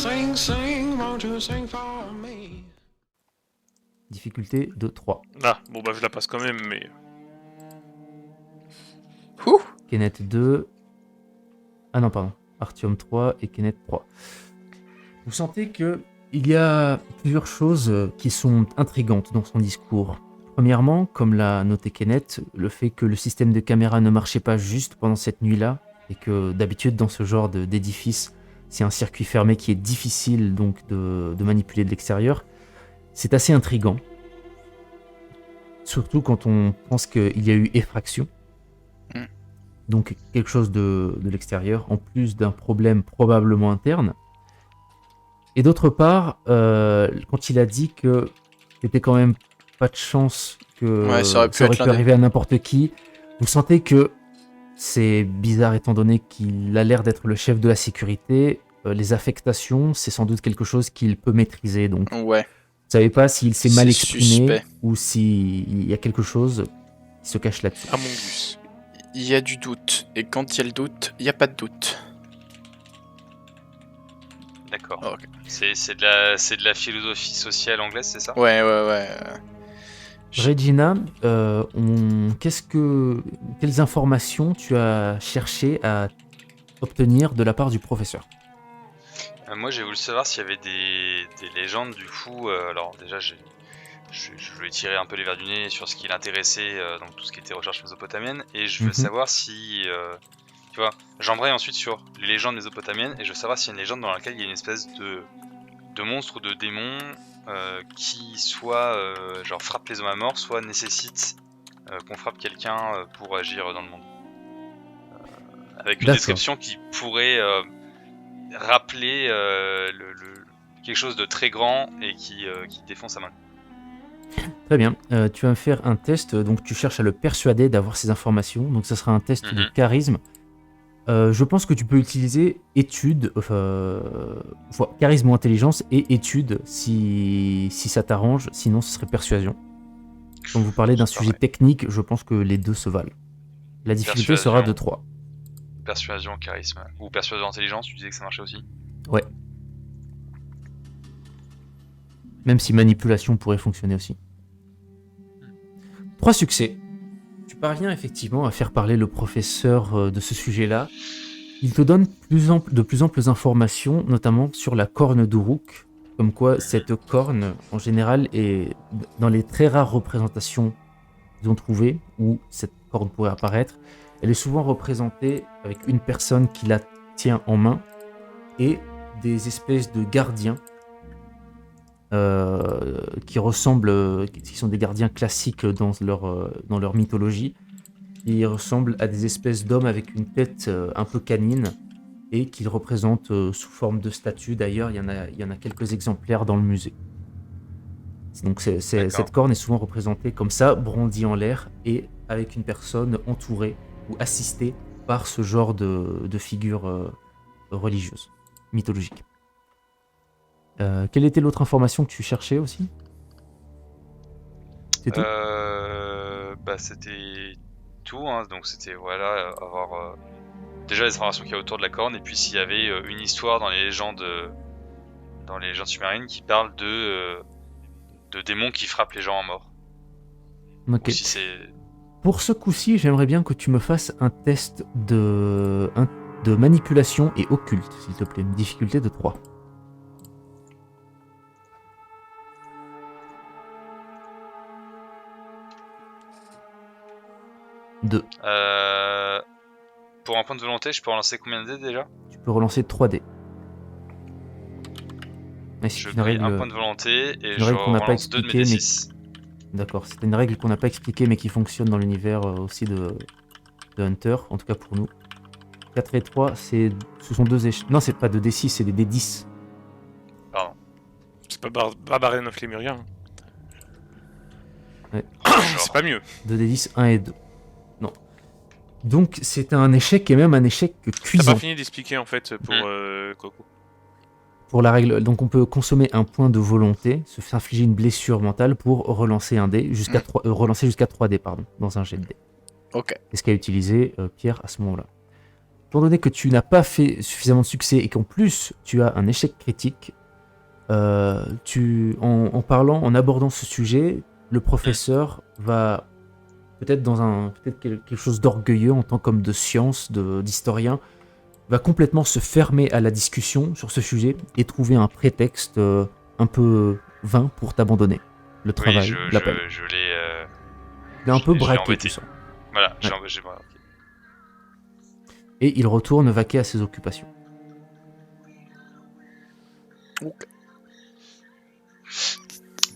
Sing, sing, won't you sing for me? Difficulté de 3. Ah, bon bah je la passe quand même, mais... Ouh. Kenneth 2. Ah non, pardon. Artyom 3 et Kenneth 3. Vous sentez que il y a plusieurs choses qui sont intrigantes dans son discours. Premièrement, comme l'a noté Kenneth, le fait que le système de caméra ne marchait pas juste pendant cette nuit-là, et que d'habitude dans ce genre d'édifice, c'est un circuit fermé qui est difficile donc de manipuler de l'extérieur. C'est assez intriguant. Surtout quand on pense qu'il y a eu effraction. Donc quelque chose de l'extérieur, en plus d'un problème probablement interne. Et d'autre part, quand il a dit que c'était quand même pas de chance que Ouais, ça aurait pu être l'un des- arriver à n'importe qui, vous sentez que c'est bizarre étant donné qu'il a l'air d'être le chef de la sécurité. Les affectations, c'est sans doute quelque chose qu'il peut maîtriser. Donc Ouais. vous savez pas s'il s'est mal C'est exprimé suspect. ou s'il y a quelque chose qui se cache là-dessus. Among Us. Il y a du doute. Et quand il y a le doute, il n'y a pas de doute. D'accord. Ok. C'est de la philosophie sociale anglaise, c'est ça? Ouais. Regina, quelles informations tu as cherché à obtenir de la part du professeur? Moi, j'ai voulu savoir s'il y avait des légendes, du coup. Alors, déjà, je voulais tirer un peu les verres du nez sur ce qui l'intéressait, donc tout ce qui était recherche mésopotamienne, et je veux savoir si. Tu vois, j'embraye ensuite sur les légendes mésopotamiennes, et je veux savoir s'il y a une légende dans laquelle il y a une espèce de monstre ou de démon qui soit genre frappe les hommes à mort, soit nécessite qu'on frappe quelqu'un pour agir dans le monde. Avec une D'accord. description qui pourrait rappeler quelque chose de très grand et qui défonce sa main. Très bien. Tu vas me faire un test, donc tu cherches à le persuader d'avoir ces informations. Donc ça sera un test de charisme. Je pense que tu peux utiliser étude, charisme ou intelligence et étude si ça t'arrange. Sinon, ce serait persuasion. Quand vous parlez d'un sujet technique, je pense que les deux se valent. La difficulté sera de 3. Persuasion, charisme. Ou persuasion, intelligence, tu disais que ça marchait aussi? Ouais. Même si manipulation pourrait fonctionner aussi. 3 succès. Tu parviens effectivement à faire parler le professeur de ce sujet-là. Il te donne de plus en plus d'informations, notamment sur la corne d'Uruk. Comme quoi, cette corne, en général, est dans les très rares représentations qu'ils ont trouvées, où cette corne pourrait apparaître. Elle est souvent représentée avec une personne qui la tient en main et des espèces de gardiens qui sont des gardiens classiques dans leur mythologie. Ils ressemblent à des espèces d'hommes avec une tête un peu canine et qu'ils représentent sous forme de statues. D'ailleurs, il y en a quelques exemplaires dans le musée. Donc cette corne est souvent représentée comme ça, brandie en l'air et avec une personne entourée ou assistée par ce genre de figure religieuse, mythologique. Quelle était l'autre information que tu cherchais aussi? C'est tout? Bah c'était tout, hein. Donc c'était voilà, avoir déjà les informations qu'il y a autour de la corne, et puis s'il y avait une histoire dans les légendes sumériennes qui parle de démons qui frappent les gens en mort. Ok. Ou si c'est... Pour ce coup-ci, j'aimerais bien que tu me fasses un test de manipulation et occulte, s'il te plaît. Une difficulté de 3. Pour un point de volonté, je peux relancer combien de dés déjà? Tu peux relancer 3 dés. Mais c'est Je une paye règle, un point de volonté et une je règle qu'on n'a pas relance 2 de mes expliquée, D6. D'accord, c'est une règle qu'on n'a pas expliquée, mais qui fonctionne dans l'univers aussi de Hunter, en tout cas pour nous. 4 et 3, ce sont 2 échecs. Non, c'est pas 2 D6, c'est des D10. Pardon. C'est pas Barbarian of Lémurien. Ouais. C'est pas mieux. 2 D10, 1 et 2. Non. Donc c'est un échec et même un échec T'as cuisant. pas fini d'expliquer en fait pour Coco. Pour la règle, donc on peut consommer un point de volonté, se faire infliger une blessure mentale pour relancer un dé jusqu'à 3 dés pardon, dans un jet de dés. Ok. C'est ce qu'a utilisé Pierre à ce moment-là. étant donné que tu n'as pas fait suffisamment de succès et qu'en plus tu as un échec critique, en abordant ce sujet, le professeur va peut-être peut-être quelque chose d'orgueilleux en tant qu'homme de science, d'historien, va complètement se fermer à la discussion sur ce sujet et trouver un prétexte un peu vain pour t'abandonner le travail, Oui, l'appel. je l'ai. Il est un peu je l'ai braqué, embêté. tout ça. Voilà, Ouais. voilà, ok. Et il retourne vaquer à ses occupations.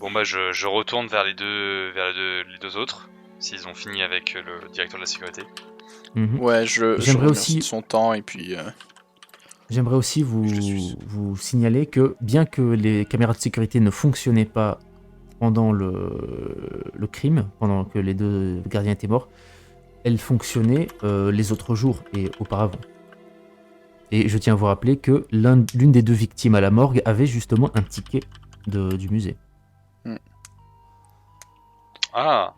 Bon bah je retourne vers les deux autres, s'ils ont fini avec le directeur de la sécurité. Mhm. Ouais, je J'aimerais remercie aussi- de son temps et puis... J'aimerais aussi Je suis. vous signaler que bien que les caméras de sécurité ne fonctionnaient pas pendant le crime, pendant que les deux gardiens étaient morts, elles fonctionnaient les autres jours et auparavant. Et je tiens à vous rappeler que l'une des deux victimes à la morgue avait justement un ticket du musée. Ah,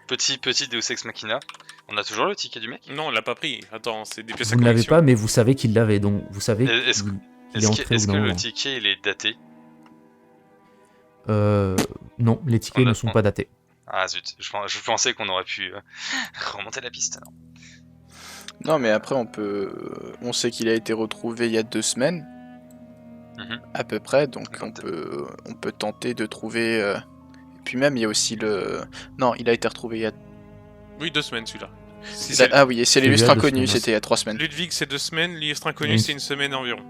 petit Deus Ex Machina. On a toujours le ticket du mec? Non, on l'a pas pris. Attends, c'est des pièces à Vous ne l'avez collection. pas, mais vous savez qu'il l'avait, donc vous savez Est-ce qu'il est Est-ce entré que, au est-ce bout que d'un le moment. ticket il est daté? Non, les tickets On a- ne sont pas datés. Ah zut, je pensais qu'on aurait pu remonter la piste. Non. Non, mais après, on sait qu'il a été retrouvé il y a 2 semaines, Mhm. à peu près, donc Quand on peut tenter de trouver... Et puis même, il y a aussi le... Non, il a été retrouvé il y a... Oui, 2 semaines celui-là. Si c'est Ah oui, et c'est Celui-là, Ah, l'illustre 2 inconnu, semaines. c'était il y a 3 semaines. Ludwig, c'est 2 semaines. L'illustre inconnu, Oui. c'est 1 semaine environ.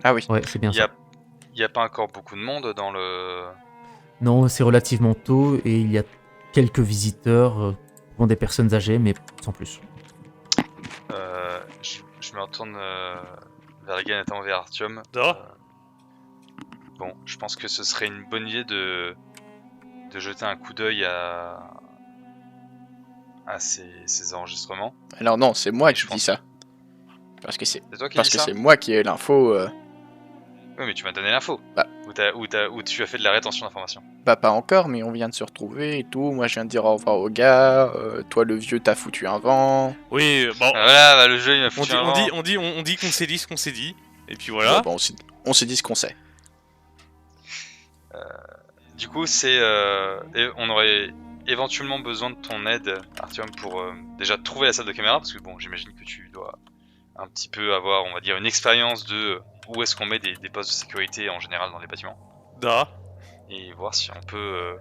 Ah oui. Ouais, c'est bien Il y ça. a, il y a pas encore beaucoup de monde dans le. Non, c'est relativement tôt et il y a quelques visiteurs, souvent des personnes âgées, mais sans plus. Je me retourne vers les gars, notamment vers Artyom. Ah. Bon, je pense que ce serait une bonne idée de jeter un coup d'œil à ces enregistrements. Alors non, c'est moi Et qui je pense- dis ça. Parce que c'est C'est toi qui parce dis que ça? c'est moi qui ai l'info, Oui, mais tu m'as donné l'info. Bah. Ou tu as fait de la rétention d'informations. bah pas encore, mais on vient de se retrouver et tout. Moi je viens de dire au revoir au gars, toi le vieux t'as foutu un vent. Oui, bon. Ah, voilà, bah, le jeu il m'a On foutu dit, un on, vent. dit, on, dit, on dit qu'on s'est dit ce qu'on s'est dit. Et puis voilà. Bon, on s'est dit ce qu'on sait. Du coup, on aurait éventuellement besoin de ton aide, Artyom, pour déjà trouver la salle de caméra, parce que bon, j'imagine que tu dois un petit peu avoir, on va dire, une expérience de où est-ce qu'on met des postes de sécurité en général dans les bâtiments, Da. et voir si on peut,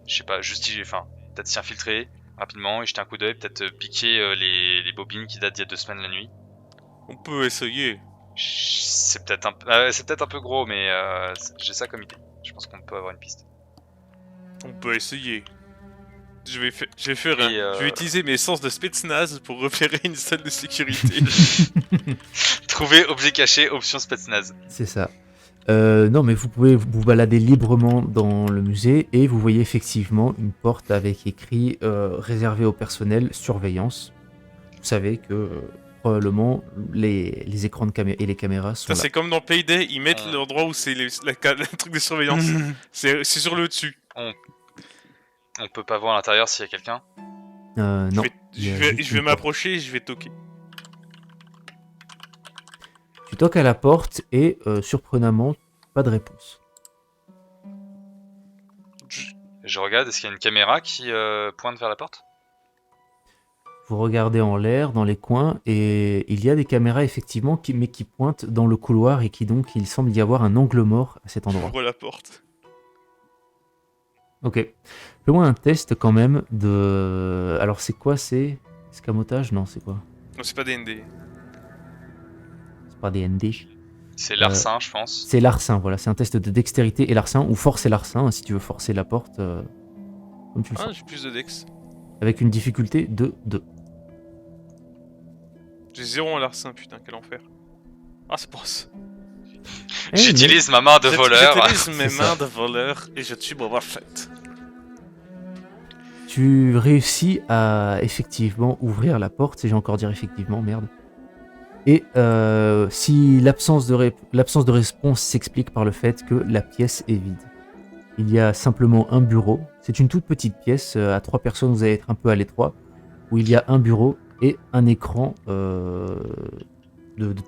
je sais pas, peut-être s'y infiltrer rapidement et jeter un coup d'œil, peut-être piquer les bobines qui datent d'il y a 2 semaines la nuit. On peut essayer. C'est peut-être un peu gros, mais j'ai ça comme idée. Je pense qu'on peut avoir une piste. On peut essayer. Je vais faire Et, je vais utiliser mes sens de Spetsnaz pour repérer une salle de sécurité. Trouver objet caché, option Spetsnaz. C'est ça. Non, mais vous pouvez vous balader librement dans le musée et vous voyez effectivement une porte avec écrit réservé au personnel surveillance. Vous savez que probablement les écrans de caméra et les caméras sont Ça, là. c'est comme dans Payday, ils mettent Ah. l'endroit où c'est le truc de surveillance. C'est sur le dessus. On peut pas voir à l'intérieur s'il y a quelqu'un. Non. il y a juste Je vais une m'approcher et je vais toquer. Tu toques à la porte et surprenamment, pas de réponse. Je regarde, est-ce qu'il y a une caméra qui pointe vers la porte? Vous regardez en l'air, dans les coins, et il y a des caméras effectivement, mais qui pointent dans le couloir et qui donc, il semble y avoir un angle mort à cet endroit. J'ouvre la porte. Ok. Fais-moi un test quand même de... Alors c'est quoi, c'est... Escamotage? Non, c'est quoi? Non, c'est pas DND. C'est pas des ND. C'est l'arsen, je pense. C'est larcin, voilà. C'est un test de dextérité et larcin, ou force et larcin, si tu veux forcer la porte, comme tu le Ah, sens. j'ai plus de dex. Avec une difficulté de 2. J'ai 0 en larcin, putain, quel enfer. Ah, c'est pour ça. J'utilise ma main de voleur. J'utilise mes C'est ça. mains de voleur et je tue Boba Fett. Tu réussis à effectivement ouvrir la porte, si j'ai encore dire effectivement, merde. Et si l'absence de réponse s'explique par le fait que la pièce est vide. Il y a simplement un bureau. C'est une toute petite pièce, à 3 personnes, vous allez être un peu à l'étroit, où il y a un bureau et un écran de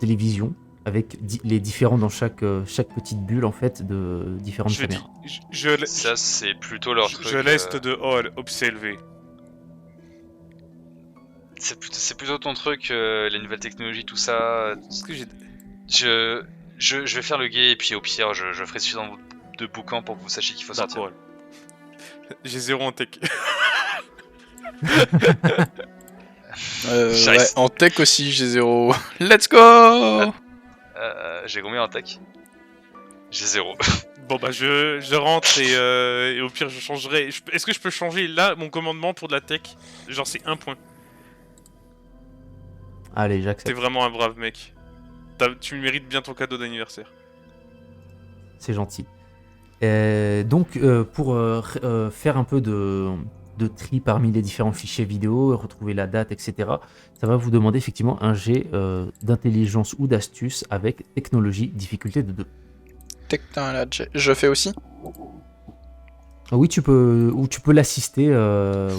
télévision avec les différents dans chaque petite bulle en fait de différentes Je dis, caméras. Ça, c'est plutôt leur truc. je laisse de Hall observer. C'est plutôt ton truc, les nouvelles technologies, tout ça. Est-ce que j'ai... Je vais faire le guet et puis au pire, je ferai suffisamment de bouquins pour que vous sachiez qu'il faut sortir. D'accord. J'ai 0 en tech. Ouais, en tech aussi, j'ai 0. Let's go. J'ai combien en tech? J'ai 0. Bon bah je rentre et au pire je changerai. Est-ce que je peux changer là mon commandement pour de la tech? Genre c'est 1 point. Allez, T'es j'accepte. vraiment un brave mec. Tu mérites bien ton cadeau d'anniversaire. C'est gentil. Donc, pour faire un peu de tri parmi les différents fichiers vidéo, retrouver la date, etc., ça va vous demander effectivement un jet d'intelligence ou d'astuce avec technologie, difficulté de 2. Je fais aussi. Ah oui, tu peux l'assister.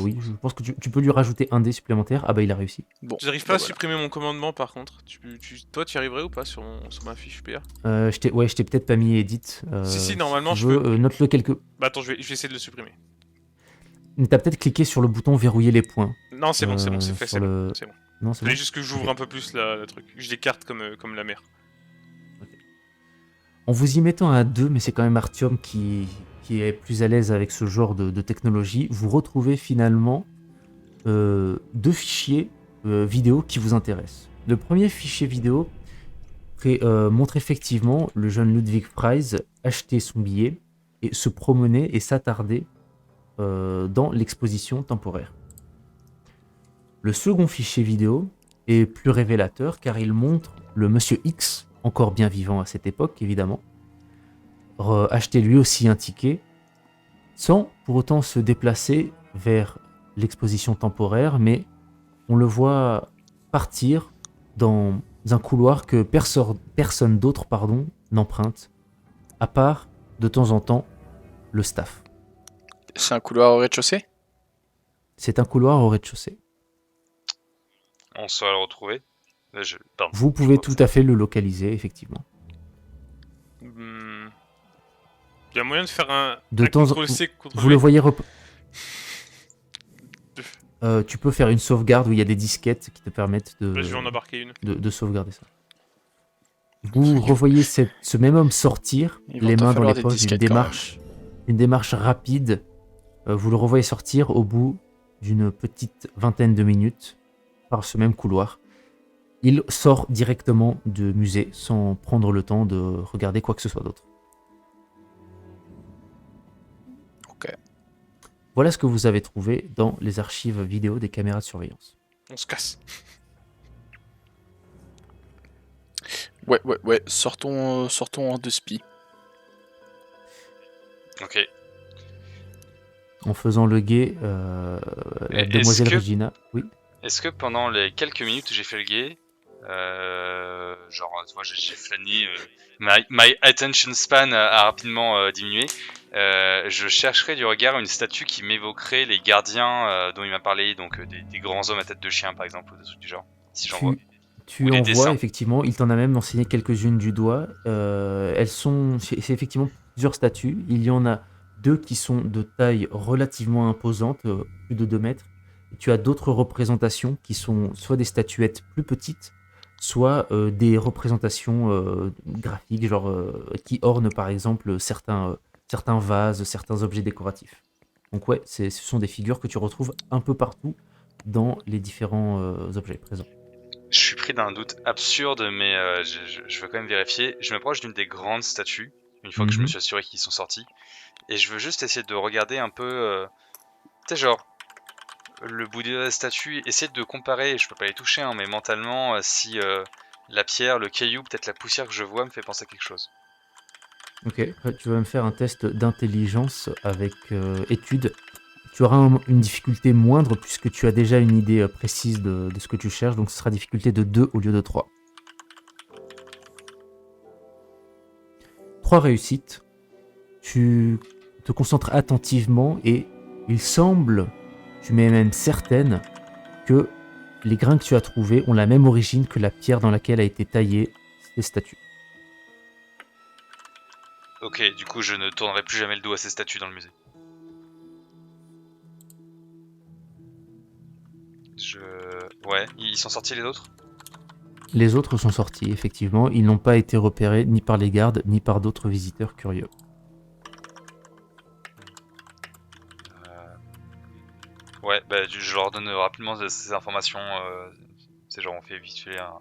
Oui, je pense que tu peux lui rajouter un dé supplémentaire. Ah bah il a réussi. Bon. J'arrive pas à supprimer mon commandement par contre. Toi tu y arriverais ou pas sur ma fiche PA? Je t'ai peut-être pas mis edit. Si, normalement, si je tu veux, peux. note-le quelque. Bah attends, je vais essayer de le supprimer. Mais t'as peut-être cliqué sur le bouton verrouiller les points. Non, c'est bon, c'est fait, sur c'est le- bon. C'est bon. Non, c'est Fallait bon. juste que j'ouvre un peu plus le truc. Je l'écarte comme la mer. En vous y mettant à 2, mais c'est quand même Artyom qui est plus à l'aise avec ce genre de technologie, vous retrouvez finalement 2 fichiers vidéo qui vous intéressent. Le premier fichier vidéo montre effectivement le jeune Ludwig Preis acheter son billet et se promener et s'attarder dans l'exposition temporaire. Le second fichier vidéo est plus révélateur car il montre le monsieur X, encore bien vivant à cette époque évidemment, acheter lui aussi un ticket sans pour autant se déplacer vers l'exposition temporaire, mais on le voit partir dans un couloir que personne d'autre n'emprunte, à part de temps en temps le staff. C'est un couloir au rez-de-chaussée? C'est un couloir au rez-de-chaussée. On saura le retrouver. Pardon. Vous pouvez tout à fait le localiser, effectivement. Il y a moyen de faire un De temps en contrôle-C, contrôle-V. Vous le voyez tu peux faire une sauvegarde où il y a des disquettes qui te permettent Bah, je vais en embarquer une. de sauvegarder ça. Vous revoyez ce même homme sortir, Il va les t'en mains dans falloir les des poches, disquettes une démarche rapide. Vous le revoyez sortir au bout d'une petite vingtaine de minutes par ce même couloir. Il sort directement du musée sans prendre le temps de regarder quoi que ce soit d'autre. Ok. Voilà ce que vous avez trouvé dans les archives vidéo des caméras de surveillance. On se casse. Ouais. Sortons hors de spi. Ok. En faisant le guet, la Est-ce demoiselle que- Regina... Oui. Est-ce que pendant les quelques minutes où j'ai fait le guet, genre, tu vois, j'ai flâné, my attention span a rapidement diminué, je chercherai du regard une statue qui m'évoquerait les gardiens dont il m'a parlé, donc des grands hommes à tête de chien par exemple, ou des trucs du genre, si j'en vois. Tu Ou des en vois dessins. effectivement, il t'en a même enseigné quelques-unes du doigt. C'est effectivement plusieurs statues. Il y en a 2 qui sont de taille relativement imposante, plus de 2 mètres. Et tu as d'autres représentations qui sont soit des statuettes plus petites, soit des représentations graphiques, genre qui ornent par exemple certains vases, certains objets décoratifs. Donc ouais, ce sont des figures que tu retrouves un peu partout dans les différents objets présents. Je suis pris d'un doute absurde, mais je veux quand même vérifier. Je m'approche d'une des grandes statues, une fois que je me suis assuré qu'ils sont sortis, et je veux juste essayer de regarder un peu, tu sais, genre, le bout de la statue, essayer de comparer, je peux pas les toucher, hein, mais mentalement, si la pierre, le caillou, peut-être la poussière que je vois me fait penser à quelque chose. Ok, tu vas me faire un test d'intelligence avec étude. Tu auras une difficulté moindre puisque tu as déjà une idée précise de ce que tu cherches, donc ce sera difficulté de 2 au lieu de 3. 3 réussites. Tu te concentres attentivement et il semble, tu m'es même certaine, que les grains que tu as trouvés ont la même origine que la pierre dans laquelle a été taillée ces statues. Ok, du coup, je ne tournerai plus jamais le dos à ces statues dans le musée. Ouais, ils sont sortis les autres? Les autres sont sortis, effectivement. Ils n'ont pas été repérés ni par les gardes, ni par d'autres visiteurs curieux. Ouais, bah je leur donne rapidement ces informations. C'est genre on fait vite fait un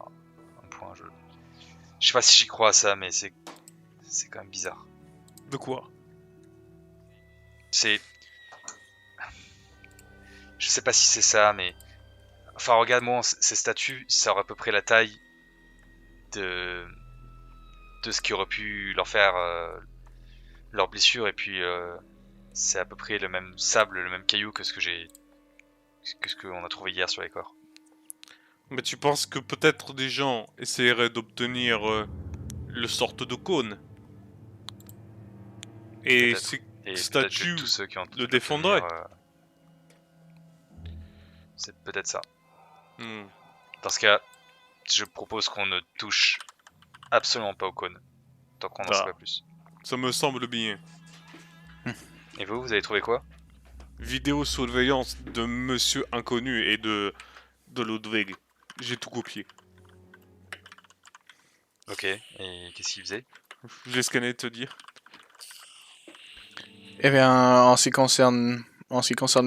point. Je sais pas si j'y crois à ça, mais c'est quand même bizarre. De quoi? C'est... Je sais pas si c'est ça, mais... Enfin, regarde-moi, ces statues, ça aurait à peu près la taille de ce qui aurait pu leur faire leurs blessures, et puis c'est à peu près le même sable, le même caillou que ce qu'on a trouvé hier sur les corps. Mais tu penses que peut-être des gens essaieraient d'obtenir le sorte de cône? Et Peut-être. ces Et peut-être statues que tous ceux qui ont le défendraient. C'est peut-être ça. Hmm. Dans ce cas, je propose qu'on ne touche absolument pas au cône, tant qu'on n'en sait pas plus. Ça me semble bien. Et vous avez trouvé quoi? Vidéosurveillance de Monsieur Inconnu et de Ludwig. J'ai tout copié. Ok, et qu'est-ce qu'il faisait? J'ai scanné te dire. Eh bien, en ce qui concerne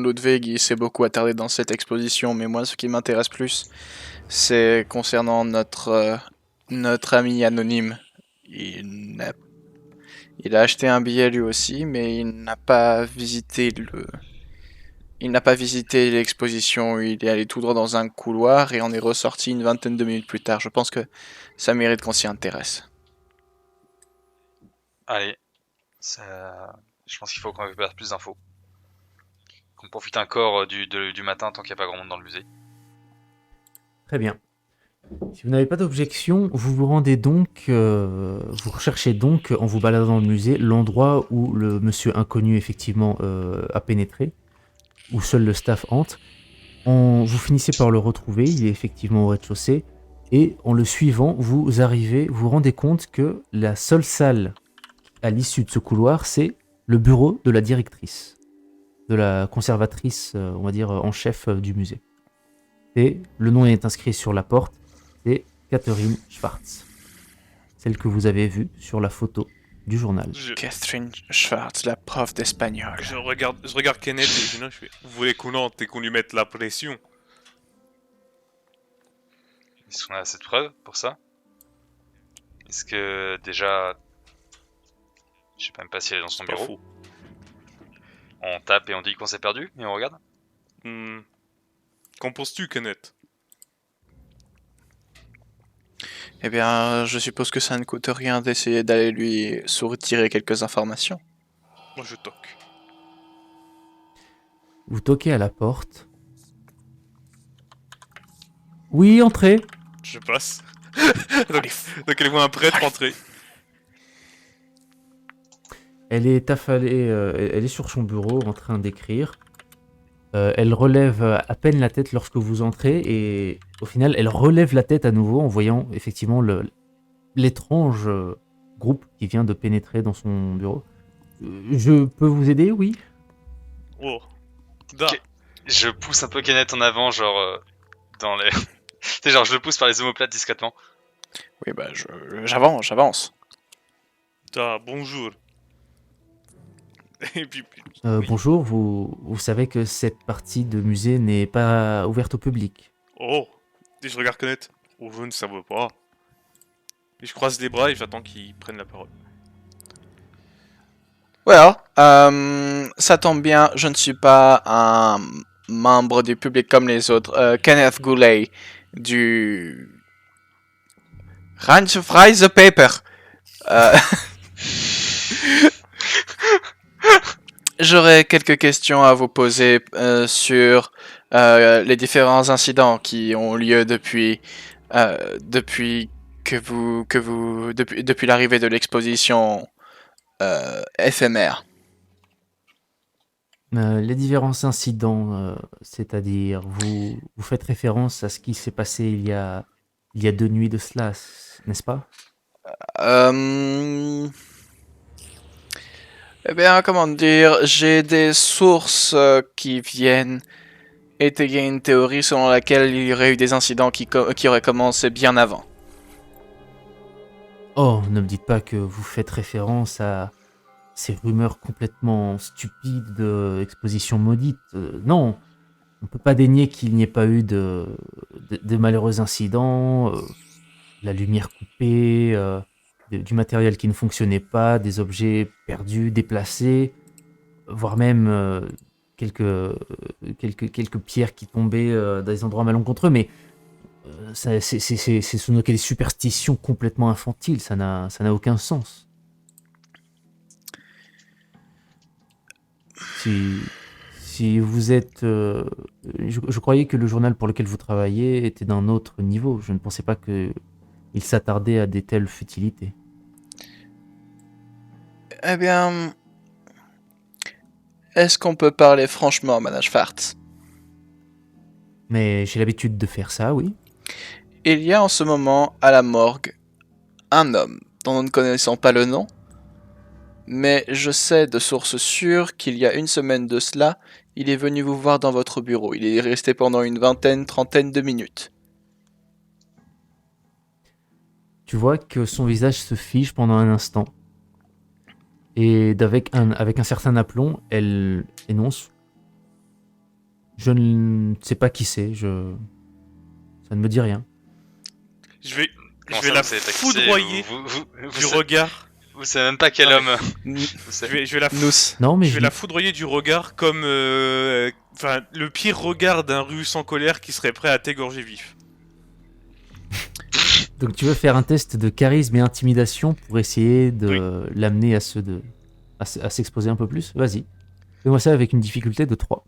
Ludwig, il s'est beaucoup attardé dans cette exposition, mais moi, ce qui m'intéresse plus, c'est concernant notre ami anonyme. Il a acheté un billet lui aussi, mais il n'a pas visité l'exposition. Il est allé tout droit dans un couloir et on est ressorti une vingtaine de minutes plus tard. Je pense que ça mérite qu'on s'y intéresse. Allez, je pense qu'il faut qu'on récupère plus d'infos. Qu'on profite encore du matin tant qu'il n'y a pas grand monde dans le musée. Très bien. Si vous n'avez pas d'objection, vous vous rendez donc, vous recherchez donc, en vous baladant dans le musée, l'endroit où le monsieur inconnu, effectivement, a pénétré, où seul le staff hante. Vous finissez par le retrouver, il est effectivement au rez-de-chaussée, et en le suivant, vous vous rendez compte que la seule salle à l'issue de ce couloir, c'est le bureau de la directrice, de la conservatrice, on va dire, en chef du musée. Et le nom est inscrit sur la porte, c'est Catherine Schwartz, celle que vous avez vue sur la photo du journal. Catherine Schwartz, la prof d'espagnol. Je regarde Kenneth et Gina, je fais. Vous voulez qu'on entre et qu'on lui mette la pression? Est-ce qu'on a assez de preuves pour ça? Est-ce que déjà... Je sais même pas si elle est dans son Pas bureau. faux. On tape et on dit qu'on s'est perdu et on regarde? Qu'en penses-tu, Kenneth? Eh bien, je suppose que ça ne coûte rien d'essayer d'aller lui soutirer quelques informations. Moi, je toque. Vous toquez à la porte. Oui, entrez. Je passe. donc elle voit un prêtre entrer. Elle est affalée, elle est sur son bureau en train d'écrire. Elle relève à peine la tête lorsque vous entrez et au final elle relève la tête à nouveau en voyant effectivement l'étrange groupe qui vient de pénétrer dans son bureau. Je peux vous aider, oui? Oh. Da. Ok. Je pousse un peu Kenneth en avant, genre dans les... C'est genre je le pousse par les omoplates discrètement. Oui, bah, j'avance. Da, bonjour. Et puis... Oui. Bonjour, vous savez que cette partie de musée n'est pas ouverte au public. Oh. Et je regarde Kenneth. Oh, je ne savais pas. Et je croise les bras et j'attends qu'il prenne la parole. Well, ça tombe bien, je ne suis pas un membre du public comme les autres. Kenneth Goulet du Ranch Fry the Paper. J'aurais quelques questions à vous poser sur les différents incidents qui ont lieu depuis l'arrivée de l'exposition éphémère. Les différents incidents, c'est-à-dire vous faites référence à ce qui s'est passé il y a 2 nuits de cela, n'est-ce pas? Euh, Eh bien, comment dire, j'ai des sources qui viennent étayer une théorie selon laquelle il y aurait eu des incidents qui auraient commencé bien avant. Oh, ne me dites pas que vous faites référence à ces rumeurs complètement stupides d'exposition maudite. Non, on peut pas dénier qu'il n'y ait pas eu de malheureux incidents, la lumière coupée, du matériel qui ne fonctionnait pas, des objets perdus, déplacés, voire même quelques pierres qui tombaient dans des endroits malencontreux, mais ce sont des superstitions complètement infantiles, ça n'a aucun sens. Si vous êtes... je croyais que le journal pour lequel vous travaillez était d'un autre niveau, je ne pensais pas qu'il s'attardait à des telles futilités. Eh bien, est-ce qu'on peut parler franchement, Madame Schwartz? Mais j'ai l'habitude de faire ça, oui. Il y a en ce moment à la morgue un homme dont nous ne connaissons pas le nom, mais je sais de sources sûres qu'il y a une semaine de cela, il est venu vous voir dans votre bureau. Il est resté pendant une trentaine de minutes. Tu vois que son visage se fige pendant un instant. Et avec un certain aplomb, elle énonce: je ne sais pas qui c'est, ça ne me dit rien. Je vais Comment ça, la vous savez pas qui c'est? foudroyer Vous du savez- regard. Vous savez même pas quel Non, homme. Nous. Je vais la Non, mais Je vais la foudroyer du regard comme enfin le pire regard d'un russe en colère qui serait prêt à t'égorger vif. Donc tu veux faire un test de charisme et intimidation pour essayer de l'amener à s'exposer un peu plus? Vas-y. Fais-moi ça avec une difficulté de 3.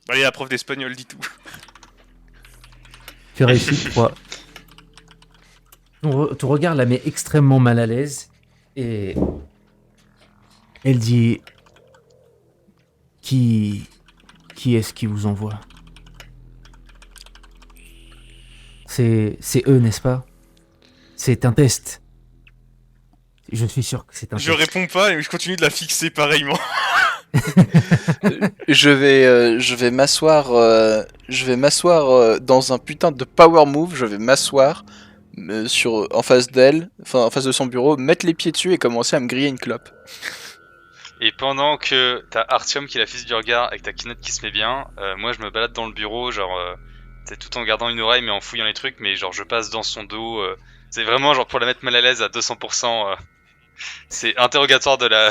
Allez, la prof d'espagnol dit tout. Tu as réussi 3. Ton regard la met extrêmement mal à l'aise et elle dit: Qui est-ce qui vous envoie? C'est eux, n'est-ce pas? C'est un test. Je suis sûr que c'est un Je test. réponds pas et je continue de la fixer pareillement. Je vais m'asseoir dans un putain de power move. Je vais m'asseoir en face d'elle, enfin en face de son bureau, mettre les pieds dessus et commencer à me griller une clope. Et pendant que t'as Artyom qui la fisse du regard avec ta kinette qui se met bien, moi je me balade dans le bureau, genre, c'est tout en gardant une oreille mais en fouillant les trucs, mais genre je passe dans son dos. C'est vraiment genre pour la mettre mal à l'aise à 200%. C'est interrogatoire de la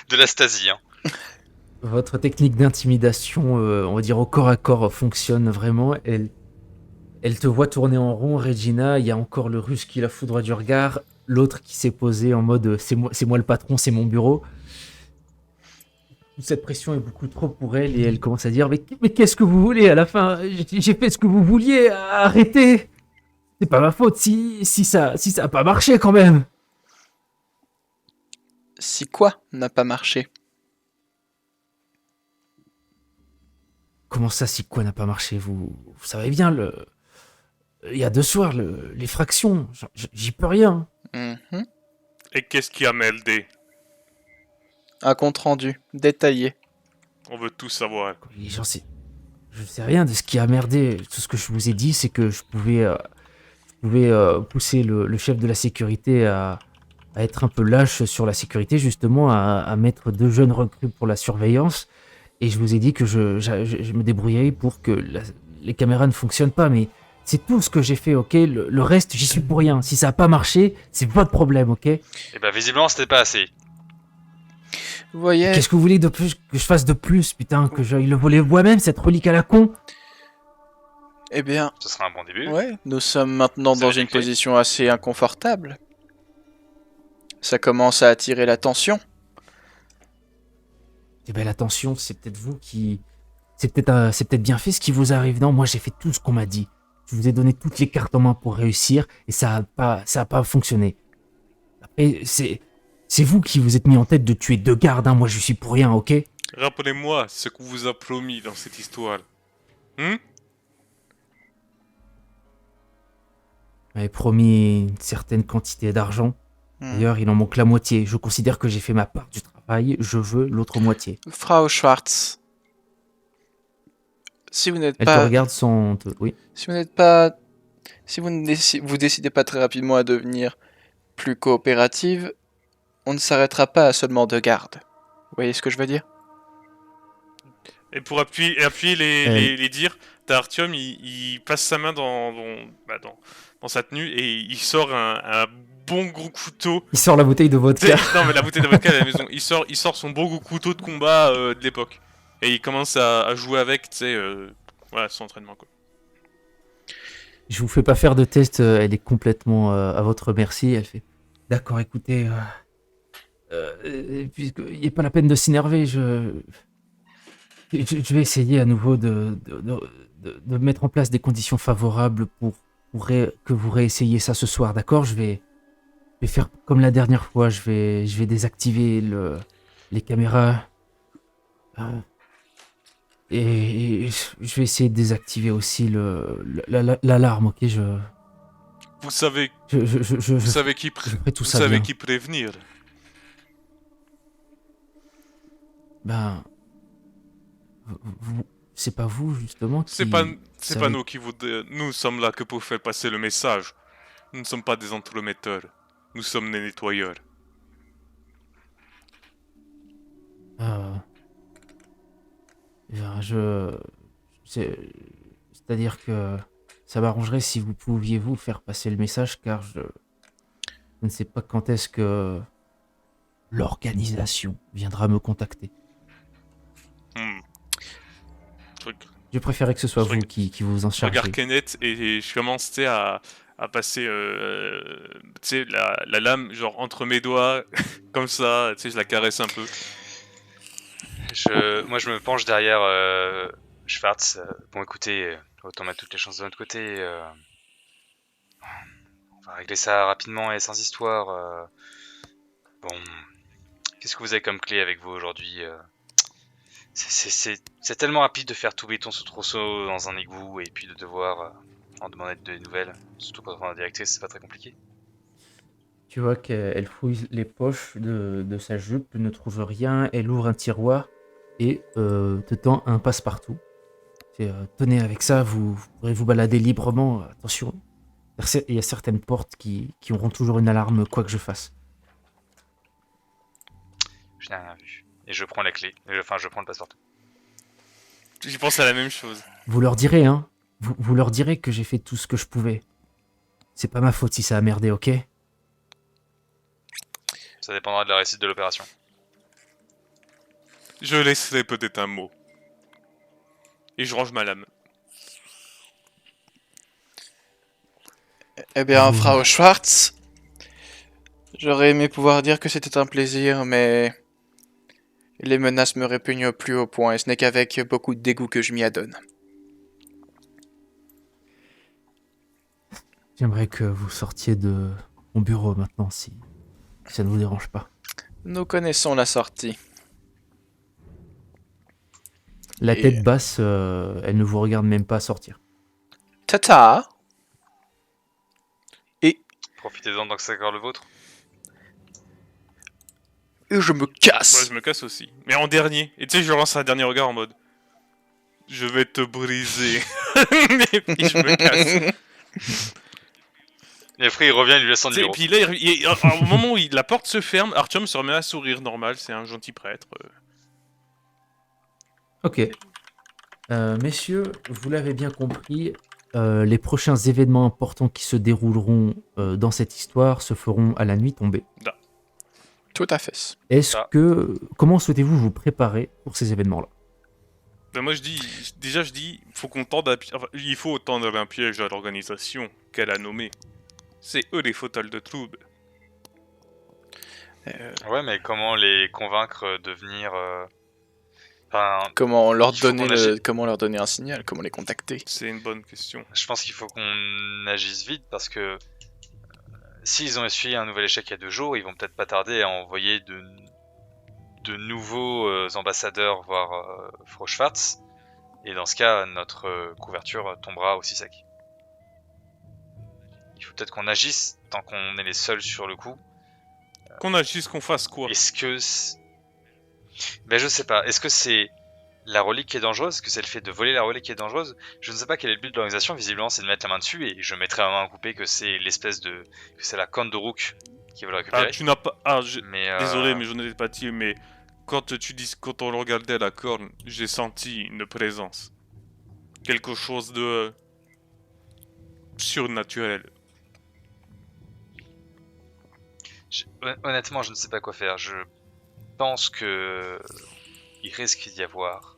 de la Stasi. Hein. Votre technique d'intimidation, on va dire au corps à corps, fonctionne vraiment. Elle te voit tourner en rond, Regina. Il y a encore le russe qui la foudroie du regard. L'autre qui s'est posé en mode c'est moi le patron, c'est mon bureau. Toute cette pression est beaucoup trop pour elle et elle commence à dire: Mais qu'est-ce que vous voulez à la fin? J'ai fait ce que vous vouliez, arrêtez! C'est pas ma faute si ça a pas marché quand même! Si quoi n'a pas marché? Comment ça, si quoi n'a pas marché? Vous savez bien, il y a 2 soirs, les fractions, j'y peux rien. Mhm. Et qu'est-ce qui a mêlé? Un compte rendu détaillé. On veut tout savoir. Et je sais rien de ce qui a merdé. Tout ce que je vous ai dit, c'est que je pouvais pousser le chef de la sécurité à être un peu lâche sur la sécurité, justement, à mettre 2 jeunes recrues pour la surveillance. Et je vous ai dit que je me débrouillais pour que les caméras ne fonctionnent pas, mais c'est tout ce que j'ai fait, ok? Le reste, j'y suis pour rien. Si ça n'a pas marché, c'est votre problème, ok? Et bah visiblement c'était pas assez. Vous voyez, Qu'est-ce que vous voulez de plus que je fasse de plus, putain? Que j'aille le voler moi-même, cette relique à la con? eh bien, Ce sera un bon début. ouais, nous sommes maintenant Vous dans avez des une clés? position assez inconfortable. Ça commence à attirer l'attention. Eh ben l'attention, c'est peut-être vous qui... C'est peut-être bien fait ce qui vous arrive. Non, moi j'ai fait tout ce qu'on m'a dit. Je vous ai donné toutes les cartes en main pour réussir et ça a pas fonctionné. Après, C'est vous qui vous êtes mis en tête de tuer 2 gardes, hein. Moi je suis pour rien, ok? Rappelez-moi ce qu'on vous a promis dans cette histoire. Hmm? Vous m'avez promis une certaine quantité d'argent. D'ailleurs, il en manque la moitié. Je considère que j'ai fait ma part du travail. Je veux l'autre moitié. Frau Schwartz, si vous n'êtes Elle te pas, regarde sans... Oui. si vous n'êtes pas, si vous ne vous décidez pas très rapidement à devenir plus coopérative, on ne s'arrêtera pas à seulement 2 gardes. Vous voyez ce que je veux dire? Et pour appuyer les dires, t'as Artyom, il passe sa main dans sa tenue et il sort un bon gros couteau. Il sort la bouteille de vodka. Non mais la bouteille de vodka à la maison. Il sort son bon gros couteau de combat de l'époque. Et il commence à jouer avec, tu sais, voilà, son entraînement quoi. Je vous fais pas faire de test. Elle est complètement à votre merci. Elle fait... D'accord, écoutez... puisqu'il n'est pas la peine de s'énerver, je vais essayer à nouveau de mettre en place des conditions favorables pour que vous réessayiez ça ce soir, d'accord? Je vais faire comme la dernière fois, je vais désactiver les caméras et je vais essayer de désactiver aussi l'alarme, ok? Vous savez Je savez qui ferai tout vous ça savez bien. qui prévenir. Ben, c'est pas vous justement qui... C'est pas savez- nous qui vous nous sommes là que pour faire passer le message. Nous ne sommes pas des entremetteurs. Nous sommes des nettoyeurs. Ben, c'est-à-dire que ça m'arrangerait si vous pouviez vous faire passer le message, car je ne sais pas quand est-ce que l'organisation viendra me contacter. Truc. Je préférais que ce soit Je vous reg- qui vous en Je regarde chargez. Kenneth et je commence, tu sais, à passer, tu sais, la lame, genre, entre mes doigts, comme ça, tu sais, je la caresse un peu. Moi, je me penche derrière Schwartz. Bon, écoutez, autant mettre toutes les chances de notre côté. On va régler ça rapidement et sans histoire. Bon, qu'est-ce que vous avez comme clé avec vous aujourd'hui? C'est tellement rapide de faire tout béton sous trousseau dans un égout et puis de devoir en demander des nouvelles. Surtout quand on a la directrice, c'est pas très compliqué. Tu vois qu'elle fouille les poches de sa jupe, ne trouve rien, elle ouvre un tiroir et te tend un passe-partout. Tenez, avec ça, vous pourrez vous balader librement. Attention, il y a certaines portes qui auront toujours une alarme, quoi que je fasse. Je n'ai rien vu. Et je prends la clé. Enfin, je prends le passe-partout. J'y pense à la même chose. Vous leur direz, hein. Vous leur direz que j'ai fait tout ce que je pouvais. C'est pas ma faute si ça a merdé, ok? Ça dépendra de la réussite de l'opération. Je laisserai peut-être un mot. Et je range ma lame. Eh bien, Frau Schwartz, j'aurais aimé pouvoir dire que c'était un plaisir, mais les menaces me répugnent au plus haut point, et ce n'est qu'avec beaucoup de dégoût que je m'y adonne. J'aimerais que vous sortiez de mon bureau maintenant, si ça ne vous dérange pas. Nous connaissons la sortie. La Et- tête basse, elle ne vous regarde même pas sortir. Tata, Profitez-en tant que c'est encore le vôtre. et je me Moi, casse. je me casse aussi. Mais en dernier. Et tu sais, je lance un dernier regard en mode... Je vais te briser. Et puis je me casse. Et après, il revient, il lui laisse son Tu sais, numéro. et puis là, au moment où la porte se ferme, Artyom se remet à sourire normal. C'est un gentil prêtre. Ok. Messieurs, vous l'avez bien compris, les prochains événements importants qui se dérouleront dans cette histoire se feront à la nuit tombée. Tout à fait. Comment souhaitez-vous vous préparer pour ces événements-là? Ben moi je dis, faut qu'on tende il faut tendre un piège à l'organisation qu'elle a nommée. C'est eux les fauteuils de troubles. Ouais, mais comment les convaincre de venir Enfin, Comment leur Il faut donner qu'on agisse. comment leur donner un signal, comment les contacter. C'est une bonne question. je pense qu'il faut qu'on agisse vite parce que s'ils ont essuyé un nouvel échec il y a 2 jours, ils vont peut-être pas tarder à envoyer de nouveaux ambassadeurs voir Froschwartz. Et dans ce cas, notre couverture tombera aussi sec. Il faut peut-être qu'on agisse tant qu'on est les seuls sur le coup. Qu'on agisse, qu'on fasse quoi? Est-ce que... Ben je sais pas. Est-ce que c'est la relique qui est dangereuse? Est-ce que c'est le fait de voler la relique qui est dangereuse? Je ne sais pas quel est le but de l'organisation. Visiblement, c'est de mettre la main dessus et je mettrai ma main à couper que c'est l'espèce de... que c'est la corne de Rook qui va le récupérer. Ah, tu n'as pas... Ah, Mais désolé, mais je ne l'ai pas dit, mais... Quand on regardait la corne, j'ai senti une présence. Quelque chose de... surnaturel. Honnêtement, je ne sais pas quoi faire. Je pense que il risque d'y avoir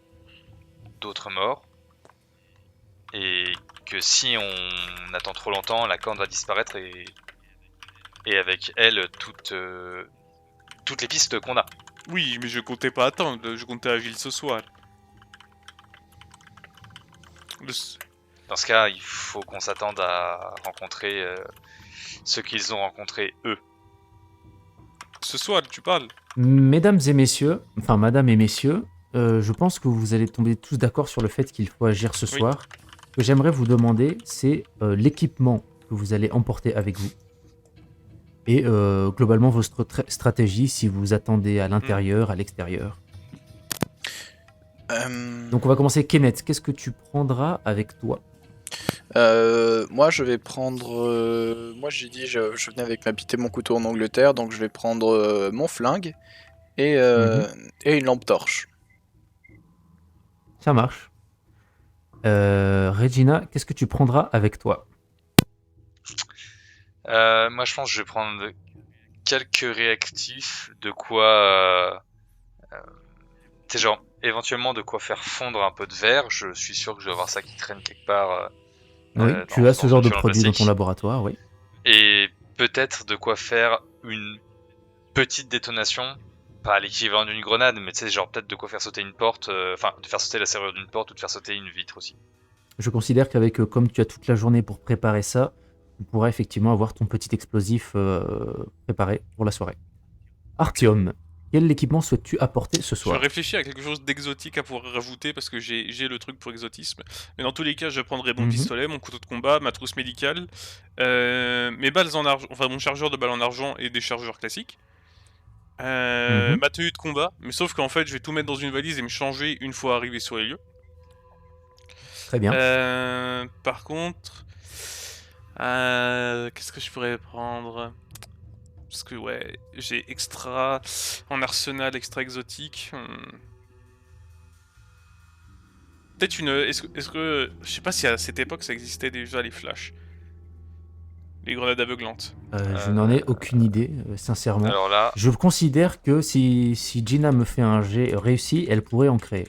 d'autres morts et que si on attend trop longtemps, la corne va disparaître et avec elle toutes les pistes qu'on a. Oui, mais je comptais pas attendre, je comptais agir ce soir. Dans ce cas, il faut qu'on s'attende à rencontrer ceux qu'ils ont rencontrés eux. Ce soir, tu parles? Mesdames et messieurs, enfin madame et messieurs, je pense que vous allez tomber tous d'accord sur le fait qu'il faut agir ce Oui. soir. Ce que j'aimerais vous demander, c'est l'équipement que vous allez emporter avec vous. Et globalement, votre stratégie si vous attendez à l'intérieur, à l'extérieur. Donc on va commencer. Kenneth, qu'est-ce que tu prendras avec toi? Moi, je vais prendre. Moi, j'ai dit, je venais avec m'habiter mon couteau en Angleterre, donc je vais prendre mon flingue et une lampe torche. Ça marche. Regina, qu'est-ce que tu prendras avec toi? Moi, je pense que je vais prendre quelques réactifs, de quoi... tu sais, genre, éventuellement de quoi faire fondre un peu de verre. Je suis sûr que je vais avoir ça qui traîne quelque part. Oui, tu as ce genre de produit dans ton laboratoire, oui. Et peut-être de quoi faire une petite détonation, pas l'équivalent d'une grenade, mais tu sais, genre peut-être de quoi faire sauter une porte, enfin, de faire sauter la serrure d'une porte ou de faire sauter une vitre aussi. Je considère qu'avec, comme tu as toute la journée pour préparer ça, tu pourras effectivement avoir ton petit explosif préparé pour la soirée. Artyom, quel équipement souhaites-tu apporter ce Je soir? réfléchis à quelque chose d'exotique à pouvoir rajouter parce que j'ai le truc pour exotisme. Mais dans tous les cas, je prendrai mon pistolet, mon couteau de combat, ma trousse médicale, mes balles en argent, enfin mon chargeur de balles en argent et des chargeurs classiques. Ma tenue de combat, mais sauf qu'en fait, je vais tout mettre dans une valise et me changer une fois arrivé sur les lieux. Très bien. Par contre, qu'est-ce que je pourrais prendre? Parce que ouais, j'ai extra en arsenal, extra exotique. Peut-être une. Est-ce que je sais pas si à cette époque ça existait déjà les flashs, les grenades aveuglantes. Je n'en ai aucune idée, sincèrement. Alors là, Je considère que si Gina me fait un jet réussi, elle pourrait en créer.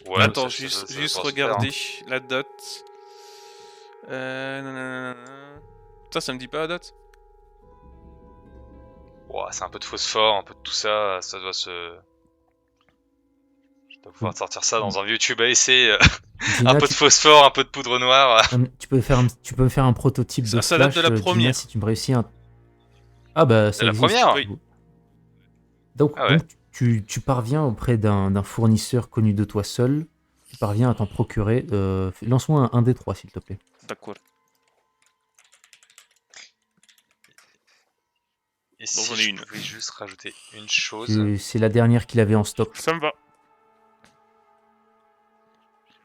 ouais, Attends, ça juste pourrait se faire, regarder la date. Nanana. Ça me dit pas la date? Ouais, c'est un peu de phosphore, un peu de tout ça, ça doit se... Je dois pouvoir sortir ça dans un vieux tube à essai, Gina, un peu de phosphore, un peu de poudre noire. tu peux faire un prototype de Ça date flash, de la Gina, première. si tu me réussis un... Ah bah ça la existe. première? Oui. Donc, Ah ouais. donc, tu parviens auprès d'un fournisseur connu de toi seul, tu parviens à t'en procurer. Lance-moi un D3 s'il te plaît. D'accord. Et Bon, si j'en ai je une. pouvais juste rajouter une chose, C'est la dernière qu'il avait en stock. Ça me va.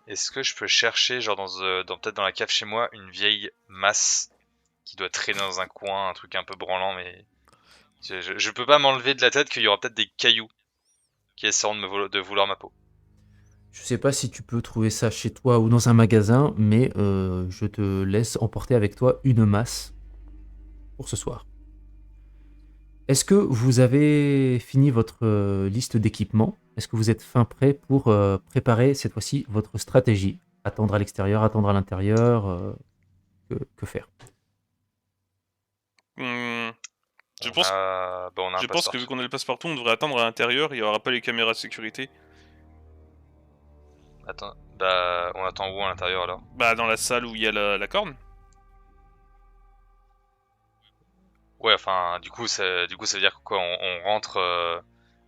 est-ce que je peux chercher, genre peut-être dans la cave chez moi, une vieille masse qui doit traîner dans un coin, un truc un peu branlant, mais je peux pas m'enlever de la tête qu'il y aura peut-être des cailloux qui essaieront de vouloir ma peau. Je sais pas si tu peux trouver ça chez toi ou dans un magasin, mais je te laisse emporter avec toi une masse pour ce soir. Est-ce que vous avez fini votre liste d'équipements? Est-ce que vous êtes fin prêt pour préparer cette fois-ci votre stratégie? Attendre à l'extérieur, attendre à l'intérieur, que faire? Je pense, On a un je pense que vu qu'on a le passe-partout, on devrait attendre à l'intérieur, il y aura pas les caméras de sécurité. Attends, on attend où à l'intérieur alors? Bah dans la salle où il y a la corne. Ouais, enfin, du coup, ça veut dire que quoi, on rentre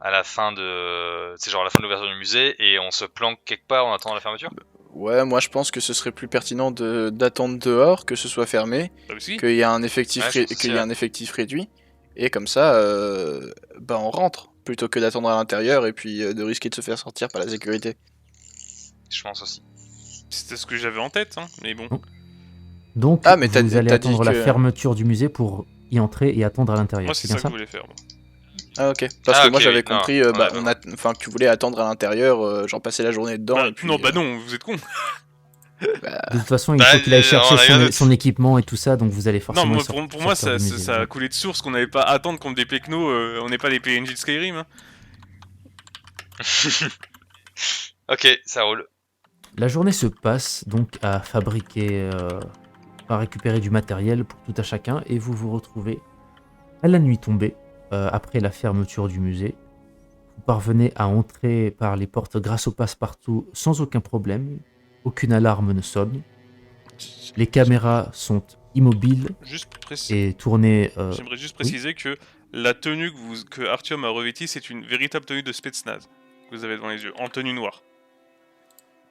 à la fin de, c'est genre à la fin de l'ouverture du musée et on se planque quelque part en attendant la fermeture. Ouais, moi je pense que ce serait plus pertinent d'attendre dehors, que ce soit fermé, Ah, mais si. qu'il y a un effectif, Ouais, je pense aussi, qu'il y a un effectif réduit, et comme ça, bah on rentre, plutôt que d'attendre à l'intérieur et puis de risquer de se faire sortir par la sécurité. Je pense aussi. C'était ce que j'avais en tête, hein, mais bon. Donc, Ah, mais vous allez t'as dit attendre la que- fermeture du musée pour y entrer et attendre à l'intérieur. Moi, C'est c'est bien ça que ça je voulais faire. Moi. Ah ok, parce Ah, que ok, moi j'avais oui, non, compris ouais, bah, bah enfin, que tu voulais attendre à l'intérieur, genre passer la journée dedans, Bah, et puis... non, bah non, vous êtes con. bah, De toute façon, il Bah, faut qu'il aille on chercher a rien d'autre. son équipement et tout ça, donc vous allez Non, forcément moi, y sor- pour moi, sortir ça, du musée. ça a coulé de source qu'on n'avait pas à attendre comme des pecnos. On n'est pas des PNJ de Skyrim. Hein. Ok, ça roule. La journée se passe donc à fabriquer, à récupérer du matériel pour tout à chacun, et vous vous retrouvez à la nuit tombée, après la fermeture du musée. Vous parvenez à entrer par les portes grâce au passe-partout sans aucun problème. Aucune alarme ne sonne. Les caméras sont immobiles Juste pour préciser. et tournées. J'aimerais juste préciser que la tenue que Artyom a revêtie, c'est une véritable tenue de Spetsnaz que vous avez devant les yeux, en tenue noire.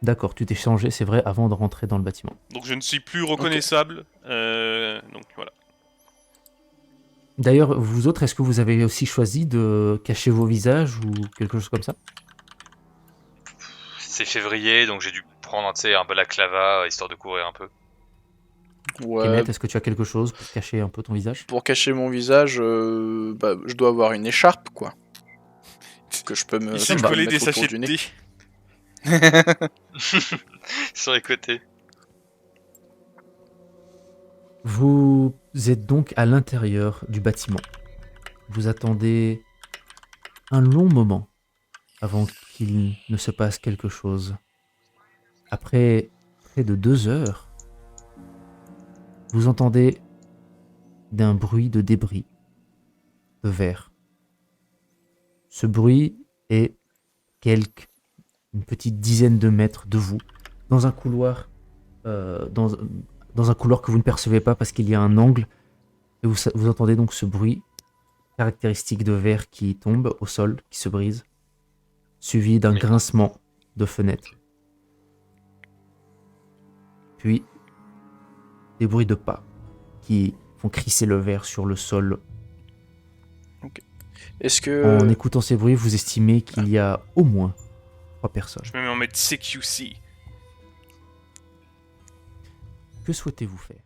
D'accord, tu t'es changé, c'est vrai, avant de rentrer dans le bâtiment. Donc je ne suis plus reconnaissable. Donc voilà. D'ailleurs, vous autres, est-ce que vous avez aussi choisi de cacher vos visages ou quelque chose comme ça? C'est février, donc j'ai dû prendre, tu sais, un balaclava histoire de courir un peu. ouais, Kemet, est-ce que tu as quelque chose pour cacher un peu ton visage? pour cacher mon visage, bah, je dois avoir une écharpe, quoi. Que je peux me, Il que s'est je peux me collé mettre des autour sachets du de nez. thé. Sur les côtés. Vous êtes donc à l'intérieur du bâtiment. Vous attendez un long moment avant qu'il ne se passe quelque chose. Après près de 2 heures, vous entendez d'un bruit de débris, de verre. Ce bruit est une petite dizaine de mètres de vous, dans un couloir, dans un couloir que vous ne percevez pas parce qu'il y a un angle, et vous entendez donc ce bruit caractéristique de verre qui tombe au sol, qui se brise, suivi d'un Mais- grincement de fenêtre. Puis, des bruits de pas qui font crisser le verre sur le sol. Est-ce que... En écoutant ces bruits, vous estimez qu'il y a au moins 3 personnes. Je me mets en mode CQC. Que souhaitez-vous faire?